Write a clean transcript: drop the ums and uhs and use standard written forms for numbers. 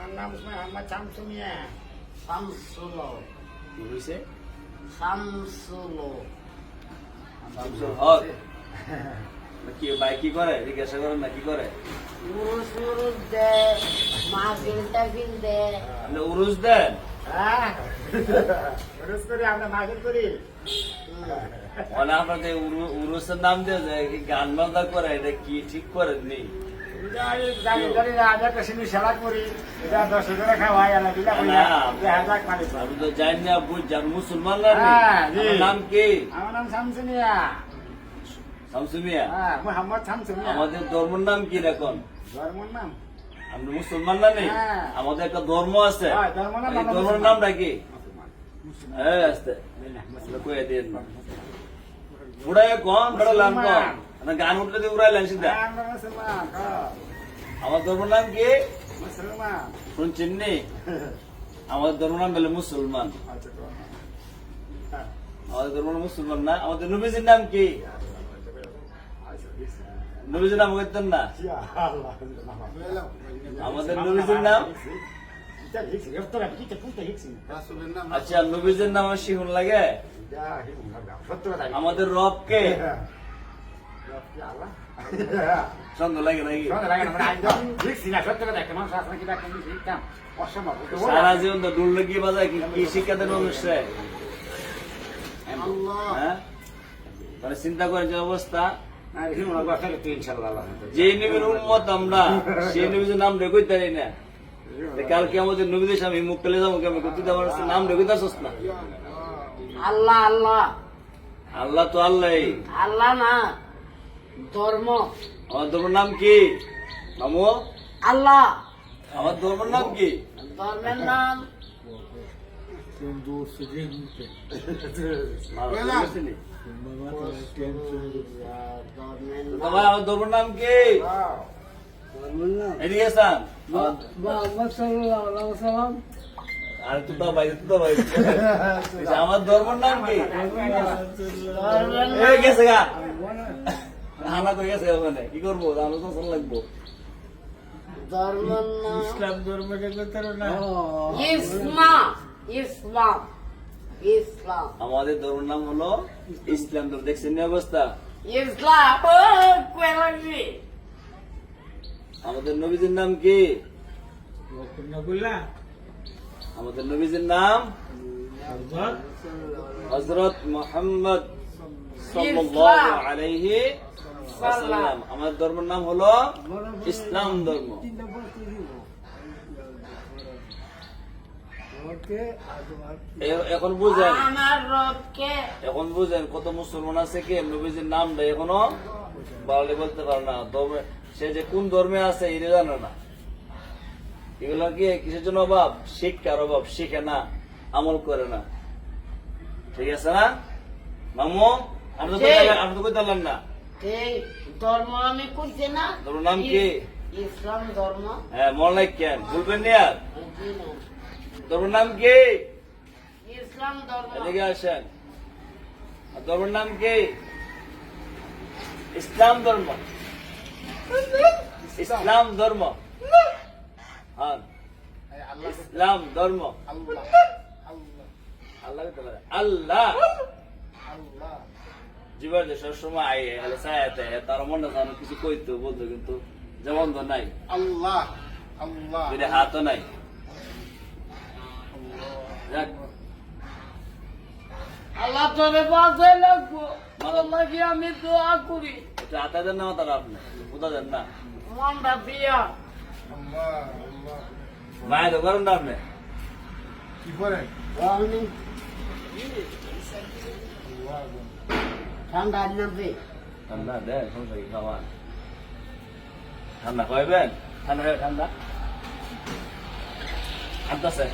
আমার নাম মোহাম্মদ শামসু মিয়া। শামসুল কি হয়েছে? শামসুল শামসুল হক। কি ভাই কি করে? জিজ্ঞাসা করেন না কি করে? উরুস উরুস দেয়, মাহফিল টাহফিল দেয়। আপনি উরুস দেন? হ্যাঁ, রোজ করি আমরা মাগির করি। মানে আপনাদের উরুসের নাম দিয়ে যায় কি গান বাজনা করে, এটা কি ঠিক করেননি? জানি না, আমি একটা সিনি সেলা করি, এটা 10 করে খাওয়াই আলা দিলা না, হাজার পানি পাই। আমি তো জানি না, বুঝছেন মুসলমান না? হ্যাঁ, জি। আপনার নাম কি? আমার নাম শামসু মিয়া। শামসু মিয়া। হ্যাঁ, মোহাম্মদ শামসু মিয়া। আমাদের ধর্মের নাম কি এখন? ধর্মের নাম? আমরা মুসলমান না নেই? হ্যাঁ। আমাদের একটা ধর্ম আছে। হ্যাঁ, ধর্ম নাম এই আমরা ধর্মের মুসলমান। নামটা কি? মুসলমান। হ্যাঁ, আস্তে না, আপনি কইয়া দিন না। উড়াই কম বেড়ালাম কম, আপনার গান উঠলে দিয়ে উড়াইলেন সিধা। আমরা মুসলমান, আমার ধর্মের নাম কি মুসলমান। শুনছেন নি? আমাদের ধর্ম নাম বলে মুসলমান। আচ্ছা, হ্যাঁ। আমাদের ধর্ম নাম মুসলমান না। আমাদের নবীজির নাম কি? নবীজির নাম বলতেন না? আমাদের নবীজির নাম? আচ্ছা, নবীজির নাম আমার শিহুন লাগে। আমাদের রব কে? সন্দেহ লাগে নাকি? সারা জীবন তো ডুল লাগিয়ে বাজায়, কি শিক্ষা দেন মানুষে? আল্লাহ হ্যাঁ, মানে চিন্তা করেন যে অবস্থা। যে নবীর উম্মত আমরা, সেই নবীর নাম রেখে তারি না। কালকে আমাদের নবীদের সামনে মুখ পেলে যাবো কেমন? তুই তো আমার নাম রেখে তারছস না। আল্লাহ আল্লাহ আল্লাহ তো আল্লাহ। আল্লাহ না, ধর্ম। আমার ধর্মের নাম কি মামু? আল্লাহ। আমার ধর্মের নাম কি? ধর্মের নাম ভাই, আমার ধর্মের নাম কি? এদিকে আসান। আরে তুই তো ভাই, তুই তো ভাই। আমার ধর্মের নাম কি? এই গেছে গা হানা করে গেছে ওখানে। কি করবো? আলোচনা লাগবো। ধর্মের নাম ইসলাম ধর্মকে করতে না। ইসলাম। ইসলাম ইসলাম আমাদের ধর্মের নাম হলো ইসলাম ধর্ম। দেখছেন না অবস্থা? ইসলাম কয়ে লাগবে। আমাদের নবীজির নাম কি? আমাদের নবীজির নাম হযরত মুহাম্মদ সাল্লাল্লাহু আলাইহি ওয়াসাল্লাম। আমাদের ধর্মের নাম হলো ইসলাম ধর্ম। এখন বুঝেন, আমার রবকে এখন বুঝেন কত মুসলমান আছে কি নবীজির নামটা এখনো বললে বলতে পারে না। ধর্মে সে যে কোন ধর্মে আছে এটা জানে না। এগুলো কি কিসের জন্য অভাব? শিক্ষার অভাব। শিখে না, আমল করে না। ঠিক আছে না মামু? আপনি তো কইতে পারলেন না। এই ধর্ম আমি করছি না। ধর্মের নাম কি? ইসলাম ধর্ম। হ্যাঁ, মন লাইক কেন বলবেন না আর? জি না। ধর্মের নাম কি? ইসলাম ধর্ম। এদিকে আসেন। আর ধর্মের নাম কি? ইসলাম ধর্ম। ইসলাম ধর্ম। হ্যাঁ, ইসলাম ধর্ম। আল্লাহ আল্লাহ জীবন যে সবসময় আই চাইতে তার মনে জানো কিছু কইতো বলতো, কিন্তু যেমন তো নাই। আল্লাহ আল্লাহ যদি হাতও নাই। যাক, আল্লাহ তোরে বাঁচাই লাগবো। আল্লাহ কি আমি দোয়া করি। এটা হাতে দেন না তারা, আপনি কোথা দেন না মনটা দিয়া আল্লাহ আল্লাহ মায়ের তো করেন না আপনি। কি করেন? আমি ঠান্ডা নামবে। ঠান্ডা দেন, সমস্যা কি? খাওয়ান ঠান্ডা খাইবেন? ঠান্ডা ঠান্ডা ঠান্ডা আছে